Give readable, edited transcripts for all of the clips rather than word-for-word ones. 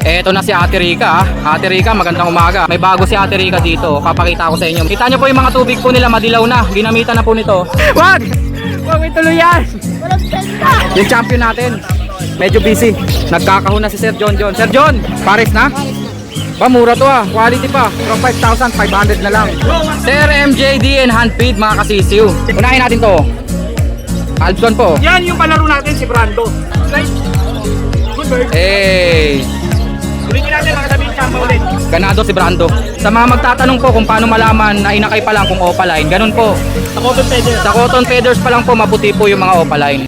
Eto na si Ate Rica. Ate Rica, magandang umaga. May bago si Ate Rica dito. Papakita ko sa inyo. Kita nyo po yung mga tubig po nila, madilaw na. Ginamitan na po nito. Wag! Wag ituloy yan! Yung champion natin. Medyo busy. Nagkakahon na si Sir John. Sir John, Paris na? Ba, mura to ah. Quality pa. From 5,500 na lang. Sir MJD and hand feed mga kasisiw. Unahin natin to. Alpson po. Yan yung palaro natin si Brando. Guys, good bird. Hey! Ulitin natin mga sabihin kama ulit. Ganado si Brando. Sa mga magtatanong po kung paano malaman na inakay pa lang kung opaline, ganun po. Sa cotton feather. Sa cotton feathers pa lang po maputi po yung mga opaline.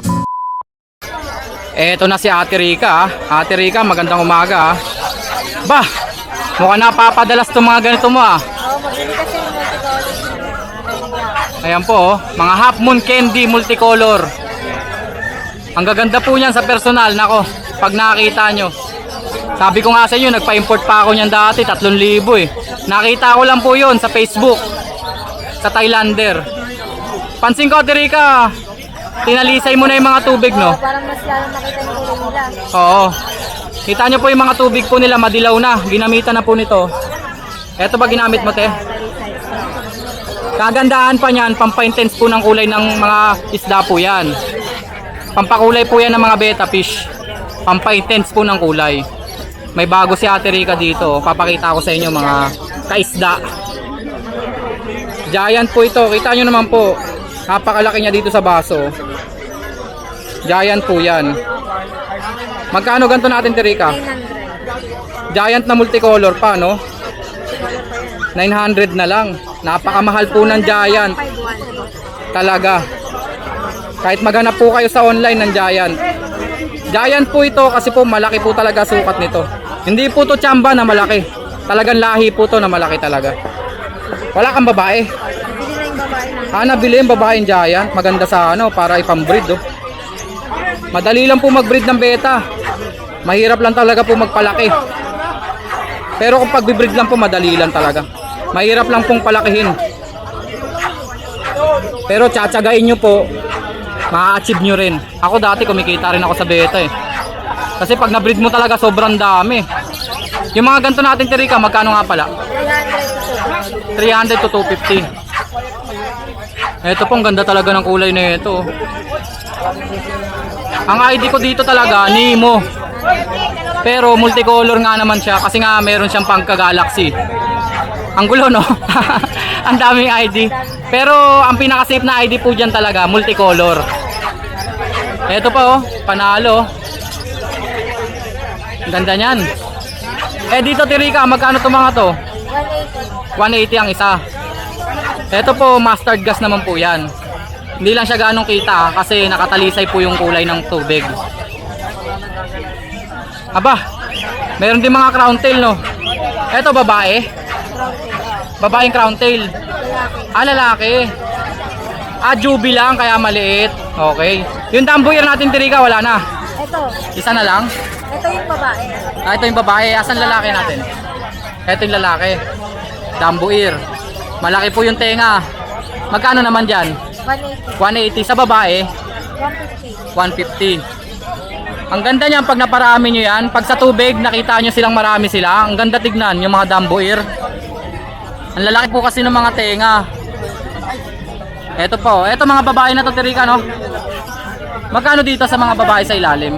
Eto na si Ate Rica. Ate Rica, magandang umaga. Bah, mukhang napapadalas itong mga ganito mo ah. Ayan po, mga half moon candy multicolor. Ang gaganda po niyan sa personal, nako, pag nakita nyo. Sabi ko nga sa inyo, nagpa-import pa ako niyan dati, 3,000 eh. Nakita ko lang po yun sa Facebook, sa Thailander. Pansin ko, Ate Rica, tinalisay mo na yung mga tubig, no? Parang mas lalong nakita ng kulay nila. Oo. Kita nyo po yung mga tubig po nila, madilaw na. Ginamitan na po nito. Eto ba ginamit mo, te? Kagandahan pa niyan, pampa-intense po ng kulay ng mga isda po yan. Pampakulay po yan ng mga betta fish. Pampa-intense po ng kulay. May bago si Ate Rica dito. Papakita ko sa inyo mga kaisda. Giant po ito. Kita nyo naman po. Napakalaki niya dito sa baso. Giant po yan. Magkano ganito natin, Ate Rica? 900. Giant na multicolor pa, no? 900 na lang. Napakamahal po ng Giant. 5,100. Talaga. Kahit maghanap po kayo sa online ng Giant. Giant po ito kasi po malaki po talaga sukat nito. Hindi po to tsamba na malaki. Talagang lahi po to na malaki talaga. Wala kang babae. Bili na yung babae na. Nabili yung babaeng Giant. Maganda sa ano, para ipambreed, oh. Madali lang po magbreed ng beta. Mahirap lang talaga po magpalaki. Pero kung pagbibreed lang po, madali lang talaga. Mahirap lang pong palakihin. Pero tsatsagain nyo po, ma-achieve nyo rin. Ako dati kumikita rin ako sa beta eh. Kasi pag na-breed mo talaga sobrang dami. Yung mga ganito natin, Terica, magkano nga pala? 300 to 250. Ito pong ganda talaga ng kulay na ito. Ang ID ko dito talaga, Nemo. Pero multicolor nga naman siya kasi nga meron siyang pangka-galaxy. Ang gulo, no? Ang daming ID. Pero ang pinaka-safe na ID po dyan talaga, multicolor. Ito pa, oh, panalo. Ang ganda niyan. Eh dito, Terica, magkano itong mga to? 180. 180 ang isa. Ito po, mustard gas naman po yan. Hindi lang siya ganong kita kasi nakatalisay po yung kulay ng tubig. Aba, meron din mga crown tail, no? Ito, babae. Babaeng crown tail. Ah, lalaki. Ah, jubi lang, kaya maliit. Okay. Yung dambuyer natin, Terica, wala na. Ito. Isa na lang. Ito yung babae. Ah, ito yung babae. Asan lalaki natin? Ito yung lalaki. Dambuyer. Malaki po yung tenga. Magkano naman dyan? 180. 180. Sa babae, 150. 150. Ang ganda niyan pag naparami nyo yan. Pag sa tubig, nakita nyo silang marami sila. Ang ganda tignan, yung mga dambuyer. Ang lalaki po kasi ng mga tenga. Ito po. Ito mga babae na to, Terica, no? Magkano dito sa mga babae sa ilalim?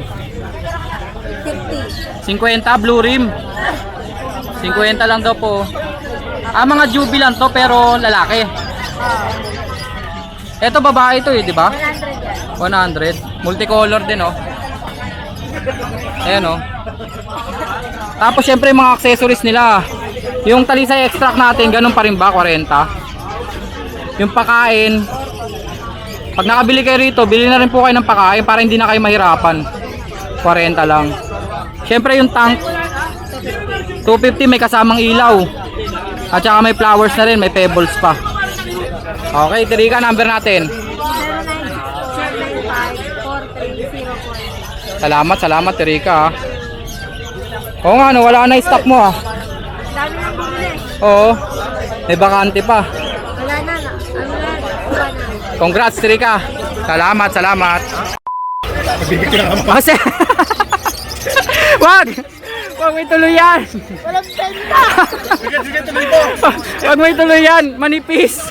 50. 50, blue rim. 50 lang daw po. Ah, mga jubilant to pero lalaki. Ito babae ito eh, di ba? 100 yan. 100. Multicolor din, oh. Ayan, oh. Tapos syempre mga accessories nila. Yung talisay extract natin, ganun pa rin ba? 40. Yung pakain. Pag nakabili kayo rito, bili na rin po kayo ng pakain para hindi na kayo mahirapan. 40 lang. Syempre yung tank 250, may kasamang ilaw. At saka may flowers na rin, may pebbles pa. Okay, Terica, number natin. 0975-4304. Salamat, Terica. Oo nga, no, wala na stock mo ah. Dami nang bumili. Oo, may bakante pa. Wala na. Ano na? Wala na. Congrats, Terica. Salamat. Kasi, wag! Huwag may tuloy yan. Walang benta. Huwag may tuloy yan. Manipis.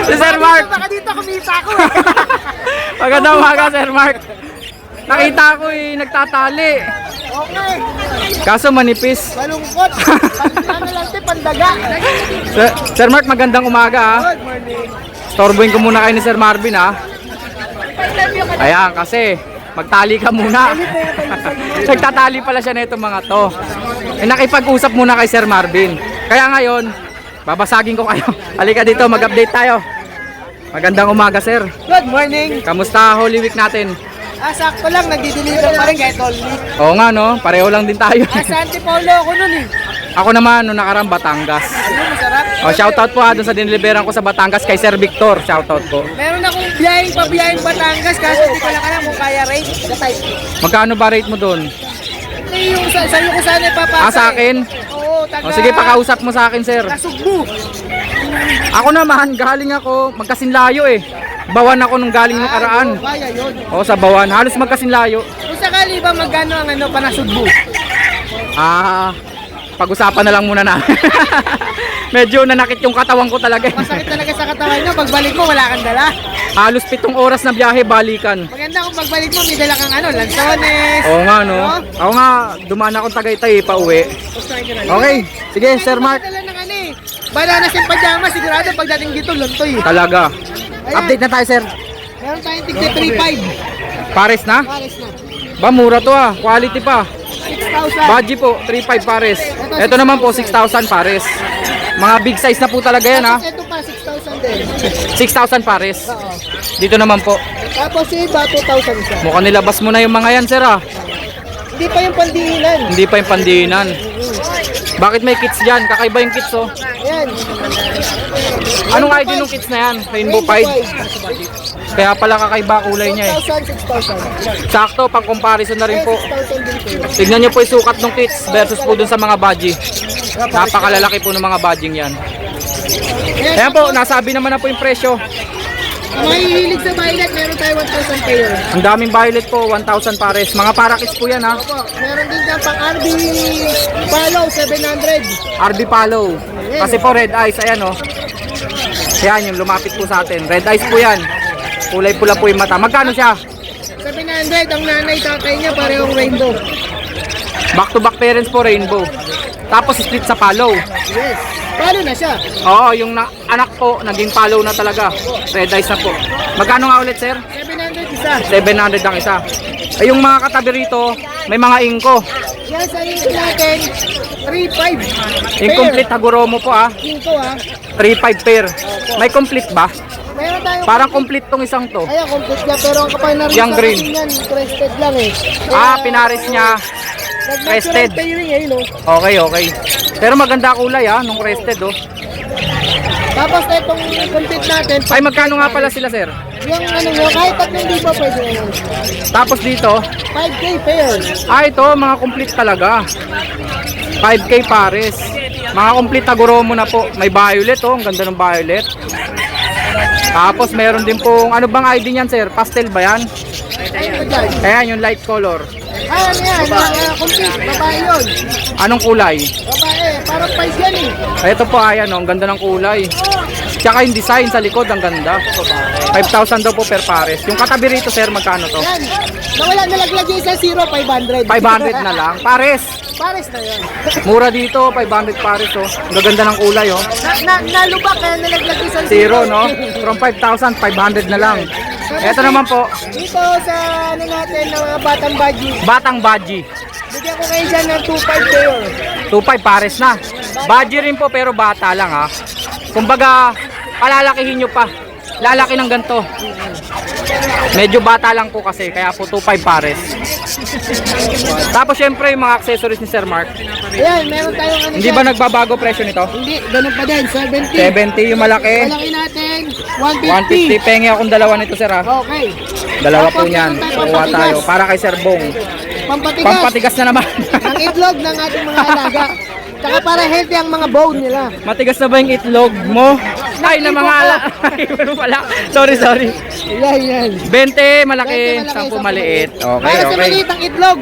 Si Sir Mark. Baka dito kumita ako. Magandang umaga, Sir Mark. Nakita ko nagtatali. Okay. Kaso manipis. Malungkot. Ano lang ito, pandaga. Sir Mark, magandang umaga ha. Good morning. Storboyin ko muna kayo ni Sir Marvin ha. Ayan, kasi magtali ka muna. Nagtatali pala siya nito mga to. Nakipag-usap muna kay Sir Marvin. Kaya ngayon, babasagin ko kayo. Halika dito, mag-update tayo. Magandang umaga, Sir. Good morning. Kamusta Holy Week natin? Sakto lang, nagdi-deliver pa rin kahit all week. Oo nga no, pareho lang din tayo. Sa Antipolo ako nun eh. Ako naman, nung nakarang Batangas. Ano, masarap. Shoutout po doon sa diniliberan ko sa Batangas kay Sir Victor. Shoutout po. Meron akong biyaheng Batangas kaso hindi ko lang alam kung kaya rate. Magkano ba rate mo doon? Yung sa'yo ko sana ipapasa. Sa akin? Oo, taga... Sige, pakausap mo sa akin, Sir. Kasugbu. Ako naman, galing ako, magkasinlayo eh. Bawan ako nung galing nung karaan. Kaya yun. O, sa Bawan. Halos magkasinlayo. Kung sakali ba magkano ang panasugbu? Pag-usapan na lang muna na. Medyo nanakit yung katawan ko talaga. Masakit talaga sa katawan nyo. Pagbalik mo, wala kang dala. Halos 7 oras na biyahe, balikan. Maganda kung pagbalik mo, may dala kang lansones. Oo nga, no? Ako nga, dumaan akong Tagaytay, pauwi. Okay, sige, Sir Mark. Dala ng bananas yung pajama, sigurado pagdating dito, luntoy. Talaga. Update na tayo, Sir. Meron tayong tigde 3.5. Pares na? Pares na. Ba, mura to quality pa. 6,000. Baji po, 3.5 pares. Ito naman po, 6,000 pares. Mga big size na po talaga yan ha. Tapos ito pa, 6,000 din. 6,000 pares. Oo. Dito naman po. Tapos yung iba, 2,000 isa. Mukhang nilabas mo na yung mga yan, Sir ha. Hindi pa yung pandihinan. Hindi pa yung pandiinan. Bakit may kits dyan? Kakaiba yung kits oh. Ayan. Anong ID nung kits na yan? Rainbow Pied? Kaya pala kakaiba kulay niya eh. 6,000. Sakto, pang comparison na rin po. 6,000 din po. Tignan nyo po yung sukat ng kits versus po dun sa mga baji. Napakalalaki po ng mga badging yan. Ayan po, nasabi naman na po yung presyo. Ang mahihilig sa violet, meron tayo 1,000 pair. Ang daming violet po, 1,000 pares. Mga parakits po yan ha. Opo, meron din dyan pang RB Palo, 700. RB Palo. Kasi po red eyes, ayan oh. Ayan yung lumapit po sa atin. Red eyes po yan. Kulay pula po yung mata. Magkano siya? 700, ang nanay tatay niya parehong rainbow. Back to back parents po, rainbow. Tapos split sa Palo. Yes. Palo na siya. Oo, yung anak po, naging Palo na talaga. Red eyes na po. Magkano nga ulit, sir? 700 isa. 700 ang isa. Ay, yung mga katabi rito, may mga inko. Yan sa inko natin, 3.5. Incomplete Hagoromo po ah. Inko ha. 3.5 pair. May complete ba? Meron tayong Parang complete tong isang to. Ayan, complete niya, pero ang kapal na rin Yung sa green. akin yan, crested lang eh. Pinaris niya. Crested. Nag-natural pairing eh, no? Okay, okay. Pero maganda kulay nung crested oh. Tapos na itong complete natin. Ay, magkano nga pala sila, sir? Yung nyo, kahit 3,000 pwede na. Tapos dito, 5K pair. ito, mga complete talaga. 5K pares. Mga complete Hagoromo na po. May violet oh, ang ganda ng violet. Tapos meron din pong, ano bang ID niyan, sir? Pastel ba yan? Ayan, yung light color. Ano yan? Complete. Babae yun. Anong kulay? Babae. Parang price yan eh. Ito po, ayan ang ganda ng kulay. Tsaka yung design sa likod, ang ganda. 5,000 daw po per pares. Yung katabi rito, sir, magkano to? Yan. Nawala nalaglag yung isang 500. 500 na lang. Pares. Pares na yan. Mura dito, 500 pares oh. Ang gaganda ng kulay oh. Nalubak kaya nalaglag yung isang Zero no? From 5,000, 500 na lang. Ito naman po, Dito sa ano natin ng mga batang baji. Batang Baji. Bigyan ko kayo dyan ng 2.5 pair. 2.5 pares na. Baji rin po pero bata lang ha. Kumbaga, palalakihin nyo pa. Lalaki ng ganito. Medyo bata lang po kasi, kaya po 2.5 pares. Tapos syempre yung mga accessories ni Sir Mark. Ayan, meron tayong ano Hindi dyan. ba nagbabago presyo nito? Hindi, ganun pa din, 70. 70 yung malaki. Malaki natin, 150. Pengi akong dalawa nito, sir ha. Okay. Dalawa po Tapos, niyan. meron tayong Kuha tayo. pampatigas. Para kay Sir Bong. Pampatigas. Pampatigas na naman. Ang itlog ng ating mga alaga. Tsaka para healthy ang mga bone nila. Matigas na ba yung itlog mo? Ay, na mga Pero pala. Sorry. Yan. 20 malaki, 20 10 maliit. Okay, Para sa okay. maliit ang itlog.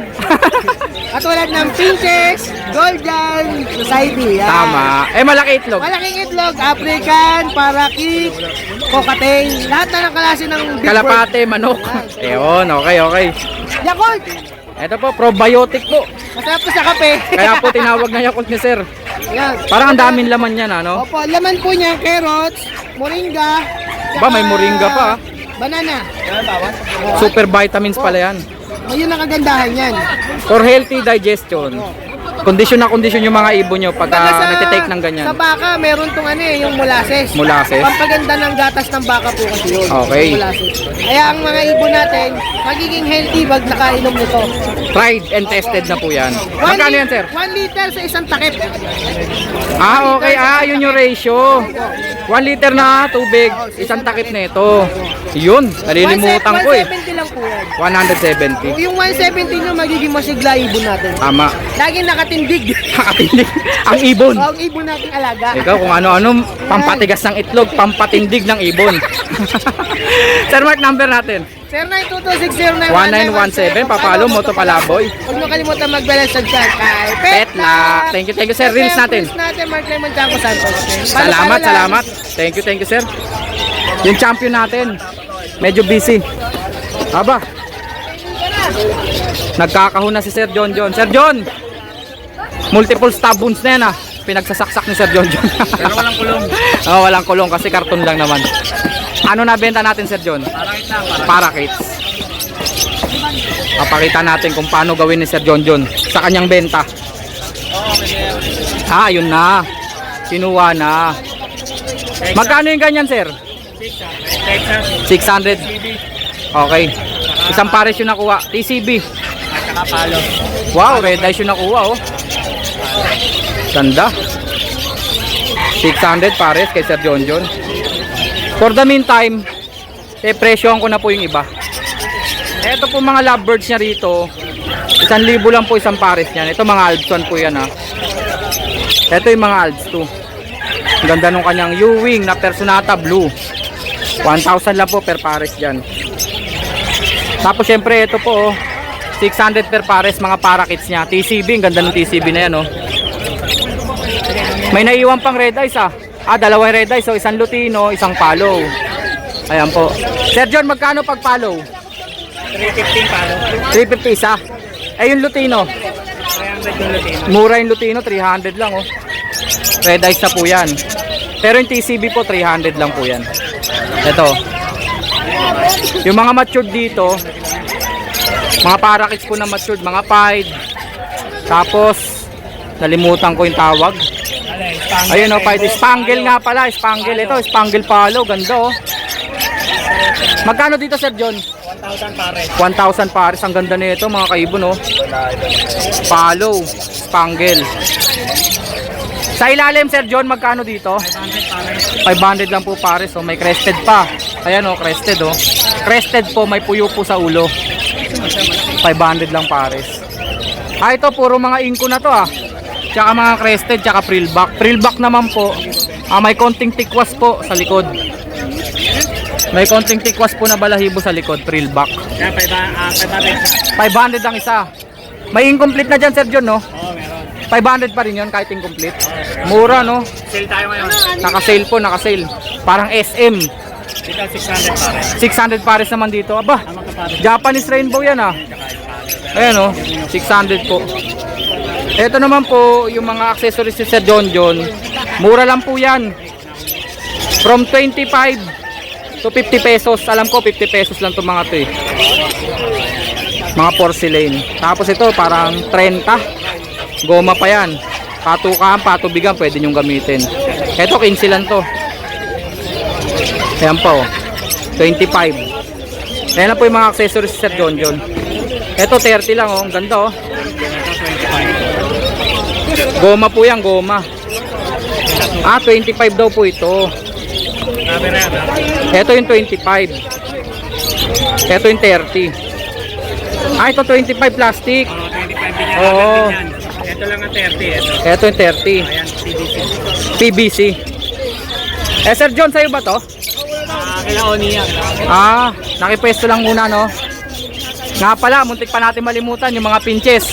Katulad ng Pinchex, Golden, Society. Yan. Tama. Eh, malaki itlog. Malaking itlog, African, Parakit, Cockatail. Lahat na ng klase ng big bird. Kalapate, manok. Ayun, okay. Yakult! Ito po, probiotic po. Masarap po sa kape. Kaya po tinawag na Yakult ni Sir. Yan. Parang ang daming laman yan, ano? Opo, laman po niya, carrots, moringa, Ba, may moringa pa. banana. Super vitamins pala yan. Ayun ang kagandahan yan. For healthy digestion. Kondisyon na kondisyon yung mga ibon nyo pagka nagtitake ng ganyan. Sa baka, meron tong yung molasses. Molasses. Pampaganda ng gatas ng baka po kasi yun. Okay. Yung molasses. Kaya ang mga ibon natin, magiging healthy wag nakainom nito. Tried and tested na po yan. Magkano yan, sir? 1 liter sa isang takip. Ah, okay. Ah, yun yung ratio. 1 liter na tubig, isang takip na ito. Yun, nalilimutan ko eh. 170 lang po yan. 170. Yung 170 nyo, magiging masigla ibon natin. Tama. Lagi nakatindig. Nakatindig ang ibon. Ang ibon nating alaga. Ikaw kung ano-ano, pampatigas ng itlog, pampatindig ng ibon. Sir Mark, number natin. 0922609117. 1917, papalo mo to Palaboy. Huwag nyo kalimutan mag-balance sa chat kay Petla. Thank you sir. Reels natin. Reels natin, Mark Lemon Chanco Santos. Salamat. Thank you sir. Yung champion natin, medyo busy. Aba, nagkakahon na si Sir John. Sir John, multiple stab wounds na yan ah. Pinagsasaksak ni Sir John. Pero walang kulong. Oh, walang kulong kasi karton lang naman. Ano na benta natin, Sir John? Parakits. Papakita natin kung paano gawin ni Sir John sa kanyang benta. Ah, yun na. Kinuha na. Magkano yung ganyan, sir? 600. Okay. Isang pares yung nakuha. TCB. At saka palo. Wow, red eyes yung nakuha, oh. Ganda. 600 pares kay Sir John. For the meantime, presyohan ko na po yung iba. Ito po mga lovebirds niya rito. 1,000 lang po isang pares niyan. Ito mga Alps 1 po yan ha. Ito yung mga Alps 2. Ang ganda nung kanyang Ewing na Personata Blue. 1,000 lang po per pares dyan. Tapos syempre ito po 600 per pares mga parakits niya. TCB, ang ganda ng TCB na yan oh. May naiwan pang red eyes ah. Dalawang red eyes, so isang lutino, isang palo. Ayan po. Sir John, magkano pag palo? 315 palo. 350 isa. Eh yung lutino, 300 yung lutino. mura yung lutino, 300 lang oh. Red eyes na po yan. Pero yung TCB po, 300 lang po yan. Ito. Yung mga matured dito, mga parakits po na matured, mga pied. Tapos, nalimutan ko yung tawag. Ayun oh, pied. Spangle nga pala, spangle. Ito, spangle palo, ganda oh. Magkano dito, Sir John? 1,000 pares. 1,000 pares. Ang ganda nito mga kaibon oh. Palo, spangle. Sa ilalim, Sir John, magkano dito? 500 lang po pares. Oh, may crested pa. Ayan oh, crested oh. Crested po, may puyo po sa ulo. 500 lang pares. Ito puro mga inko na to ah. Tsaka mga crested, tsaka frillback. Frillback naman po, may konting tikwas po sa likod. May konting tikwas po na balahibo sa likod, frillback. Yan, 500. 500 ang isa. May incomplete na dyan, Sir John, no? Oo, meron. 500 pa rin yun kahit incomplete. Mura, no? Sale tayo ngayon. Naka-sale po, naka-sale. Parang SM. Dito 600 pares. 600 pares naman dito. Aba, Tama ka pares. Japanese rainbow yan ah. Ayan oh, 600 po. Ito naman po, yung mga accessories ni Sir John. Mura lang po yan. From 25 to 50 pesos. Alam ko 50 pesos lang itong mga to eh. Mga porcelain. Tapos ito parang 30. Goma pa yan. Patukaan, patubigan, pwede nyong gamitin. Ito 15 lang to. Ayan po. 25. Ayan na po yung mga accessories ni Sir John. Ito 30 lang oh. Ang ganda oh. Goma po yan, goma. 25 daw po ito. Ito yung 25. Ito yung 30. Ito 25 plastic. 25 Oo. yan. Ito lang ang 30. Ito. Ito yung 30. Ayan, PVC. PVC. Eh Sir John, sa'yo ba to? Kailangan niya. Ah, nakipwesto lang muna no. Nga pala, muntik pa natin malimutan yung mga pinches.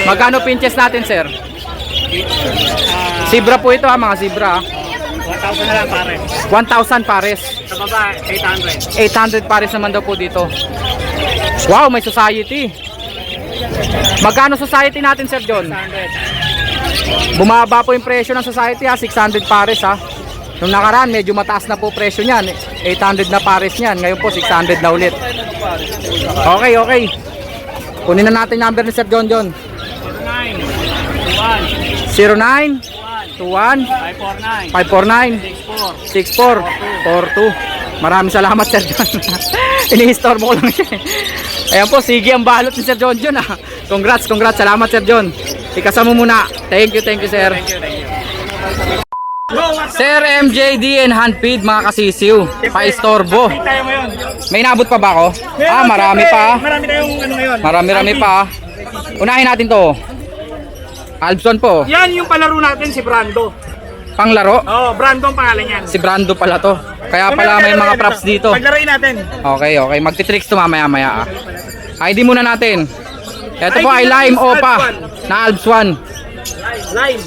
Magkano pinches natin, sir? Zebra po ito ha, mga zebra. 1,000 na lang pare. 1,000 pares. Sa baba, 800. 800 pares naman daw po dito. Wow, may society. Magkano society natin, Sir John? 100. Bumaba po yung presyo ng society ha, 600 pares ha. Nung nakaraan, medyo mataas na po presyo niyan. 800 na pares niyan. Ngayon po, 600 na ulit. Okay, okay. Kunin na natin number ni Sir John John. 09 21 549 6442. Maraming salamat, Sir John. Ini-istorbo ko lang siya. Ayan po, sige ang balot ni Sir John John ah. Congrats, congrats. Salamat, Sir John. Ikasa mo muna. Thank you, sir. Sir MJD and handfeed mga kasisiw. Pa-istorbo. Tayo ngayon. May nabot pa ba ako? Ah, marami pa. Marami tayong ano ngayon. Marami pa. Unahin natin to. Albson po. Yan yung palaro natin si Brando. Panglaro. Oh, Brando ang pangalan yan. Si Brando pala to. Kaya pala may mga props dito. Paglaruin natin. Okay, okay. Magti-tricks to mamaya-maya ah. ID muna natin. Ito po ay ID Lime is Opa Alps 1. na Alps 1. Line.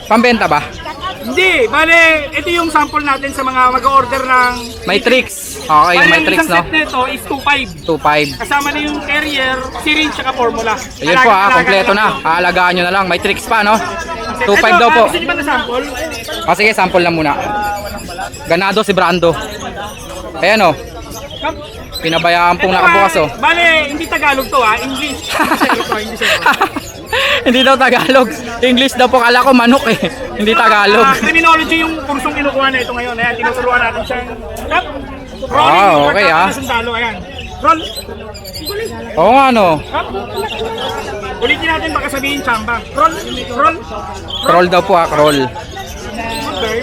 Pambenta ba? Hindi, bale, ito yung sample natin sa mga mag-order ng... May tricks. Okay, may tricks no. Isang set nito is 2.5. 2.5. Kasama na yung carrier, syringe, tsaka formula. Ayun po ah, kompleto na. Aalagaan nyo na lang. May tricks pa no. 2.5 daw po. Gusto nyo ba na sample? O sige, sample lang muna. Ganado si Brando. Ayan o. Pinabayaan pong nakabukas o. Bale, hindi Tagalog to ha, English. English ito. Hindi daw Tagalog. English daw po. Kala ko manok eh. Hindi Tagalog. Criminology yung kursong kinukuha na ito ngayon. Ayan, tinuturuan natin siyang... Okay ah. Sundalo, ayan. Roll. Oo nga no. Ulitin natin baka sabihin chamba. Roll. Roll. Crawl daw po ah, crawl. Okay.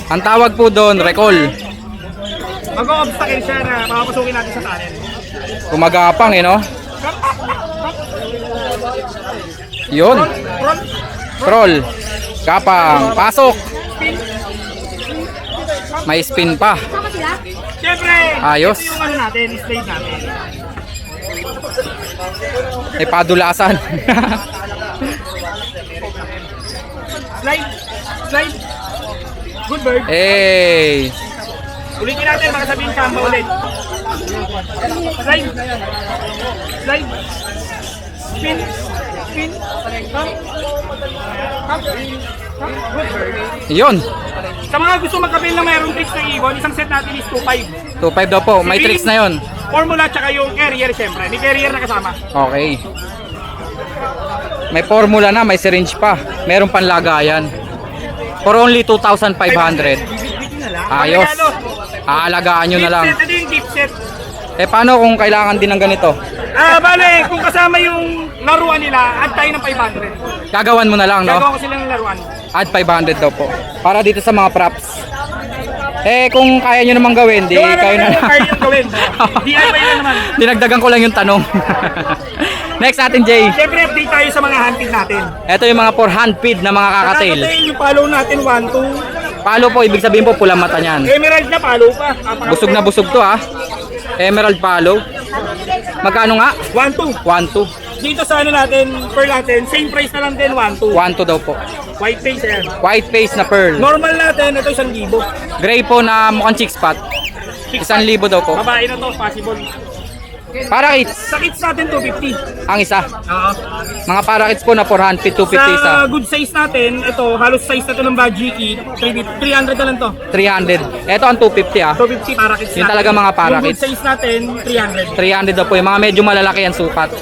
Ang tawag po doon, recall. Mag-o-obstacle siya na makapasukin natin sa tunnel. Gumagapang eh no. Yun. Roll. Crawl. Gapang. Pasok. May spin pa. Siyempre, Ayos. ito yung ano natin, slate natin. May padulasan. Slide. Slide. Good bird. Hey. Ulitin natin baka sabihin chamba ulit. Slide. Slide. Spin. Spin. Come. Come. Good bird. Yun. Sa mga gusto magkabil na mayroong tricks na ibon, isang set natin is 2.5. 2.5 daw po. May tricks na yun. Formula tsaka yung carrier syempre. May carrier na kasama. Okay. May formula na, may syringe pa. Meron panlagayan. For only 2,500. Ayos. Aalagaan nyo na lang. Ito yung gift set. Eh paano kung kailangan din ng ganito? Bale, kung kasama yung laruan nila, add tayo ng 500. Gagawan mo na lang, no? Gagawa ko sila ng laruan. Add 500 daw po. Para dito sa mga props. Eh kung kaya nyo namang gawin, di Gawa kayo na naman lang. kaya yung gawin. DIY na naman. Dinagdagan ko lang yung tanong. Next natin, Jay. Siyempre, update tayo sa mga hunting natin. Ito yung mga for hand feed na mga kakatail. Kakatail, yung follow natin 1, 2. Palo po, ibig sabihin po pulang mata niyan. Emerald na follow pa. Busog na busog to ha. Emerald palo. Magkano nga? 1, 2. 1-2. Dito sa ano natin, per natin, same price na lang din, 1, 2. 1-2 daw po. White face yan. White face na pearl. Normal natin, ito 1,000. Gray po na mukhang chick spot. 1,000 daw po. Babae na to, possible. Parakits. Sa kits natin, 250. Ang isa. Oo. Mga parakits po na 400, 250 isa. Sa good size natin, ito, halos size na to ng Budgie Kit, 300 na lang to. 300. Ito ang 250 ah. 250 para kits Yun talaga mga para Yung good kits. size natin, 300. 300 daw po. Yung mga medyo malalaki ang sukat.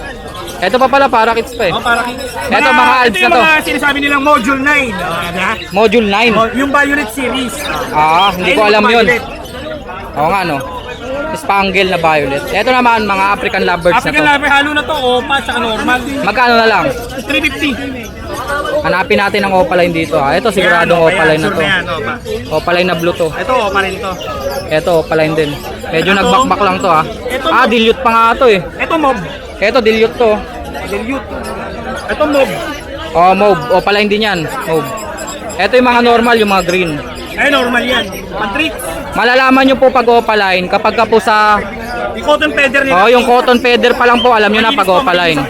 Ito pa pala parakits pa eh. Oh, para kits. Ito, mga alps ito yung na to. mga sinasabi nilang Module 9. Diba? Module 9. Yung Violet series. Ah, hindi ko Ayun, alam yun. Violet. Oo nga no. Spangle na violet. Ito naman mga African lovebirds African na to. Lover, halo na to, opa, tsaka normal. Magkano na lang? 350. Hanapin natin ang opaline dito ha. Ito siguradong Yan, opaline na sure to. yan, opa. Opaline na blue to. Ito, opa rin to. Ito opaline din. Medyo Ito. nagbakbak lang to ha. Ito. Ah, dilute pa nga to eh. Ito, mob. Ito dilute to. Dilute. Ito, mob. Oh, mauve. Opaline din yan. Mauve. Ito yung mga normal, yung mga green. Ay, normal yan. Pag-tricks. Malalaman nyo po pag opaline kapag ka po sa Yung cotton feather nila. yung cotton feather pa lang po, alam nyo na pag opaline.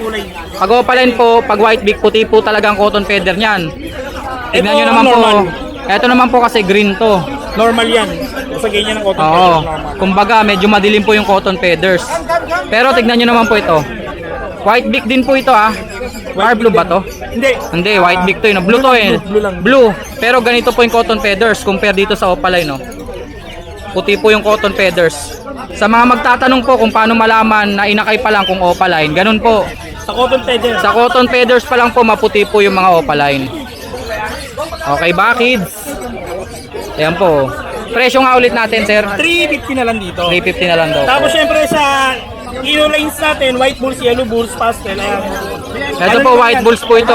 Pag opaline po, pag white beak, puti po talaga ang cotton feather niyan. Tignan nyo Ito, naman normal. po. Ito naman po kasi green to. Normal yan. Sa ganyan ng cotton Oo. feather. Normal. Kumbaga, medyo madilim po yung cotton feathers. Pero tignan nyo naman po ito. White beak din po ito Or blue ba to? Hindi. Hindi, white beak to yun. Blue to eh. Blue lang. Blue. Pero ganito po yung cotton feathers compare dito sa opaline, no? Puti po yung cotton feathers. Sa mga magtatanong po kung paano malaman na inakay pa lang kung opaline, ganun po. Sa cotton feather. Sa cotton feathers pa lang po maputi po yung mga opaline. Okay ba, kids? Ayan po. Presyo nga ulit natin, sir. 350 na lang dito. 350 na lang daw. Tapos syempre sa Ino lines natin, white bulls, yellow bulls, pastel. Ayan. Ito po, white bulls po ito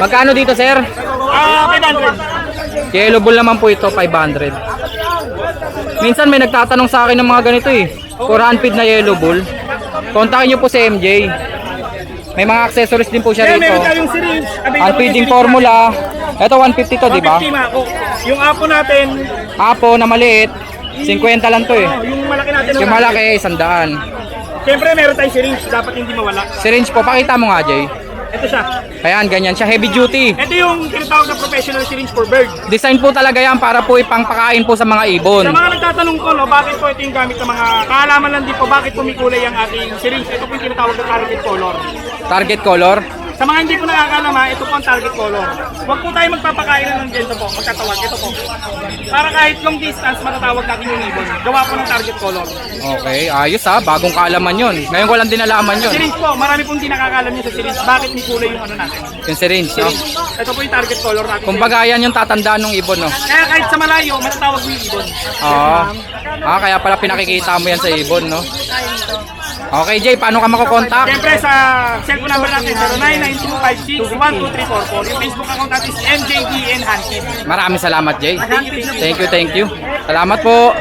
Magkano dito, sir? 500. Yellow bull naman po ito, 500. Minsan may nagtatanong sa akin ng mga ganito for handfeed na yellow bull. Kontakin nyo po si MJ. May mga accessories din po siya Ayan, meron rito. tayong syringe. Handfeeding formula. Ito 150 to, di ba? 150 mako. Yung apo natin, Apo na maliit, 50 lang to yung malaki natin. Yung malaki, 100. Siyempre meron tayong syringe, dapat hindi mawala. Syringe po, pakita mo nga, Jay. Ito siya. Ayan, ganyan siya, heavy duty. Ito yung tinatawag na professional syringe for bird. Design po talaga yan para po ipangpakain po sa mga ibon. Sa mga nagtatanong ko, bakit po ito yung gamit ng mga kaalaman lang din po, bakit pumikulay ang ating syringe? Ito po yung tinatawag na target color. Target color. Sa mga hindi po nakakalama, ito po ang target color. Huwag po tayo magpapakain ng ganito po, magtatawag. Ito po. Para kahit long distance, matatawag natin yung ibon. Gawa po ng target color. Okay, ayos bagong kaalaman yun. Ngayon ko lang din nalaman yun. Syringe po, marami pong hindi nakakalam nyo sa syringe. Bakit may kulay yung ano natin? Yung syringe, no? Ito po yung target color natin. Kumbaga yan yung tatandaan ng ibon, no? Kaya kahit sa malayo, matatawag mo yung ibon. Oo. Kaya pala pinakikita mo yan sa ibon, no? Okay, Jay, paano ka makokontak? Siyempre sa cellphone number natin, 099256-12344. Yung Facebook account natin is MJDN Handkid. Maraming salamat, Jay. Thank you. Salamat po.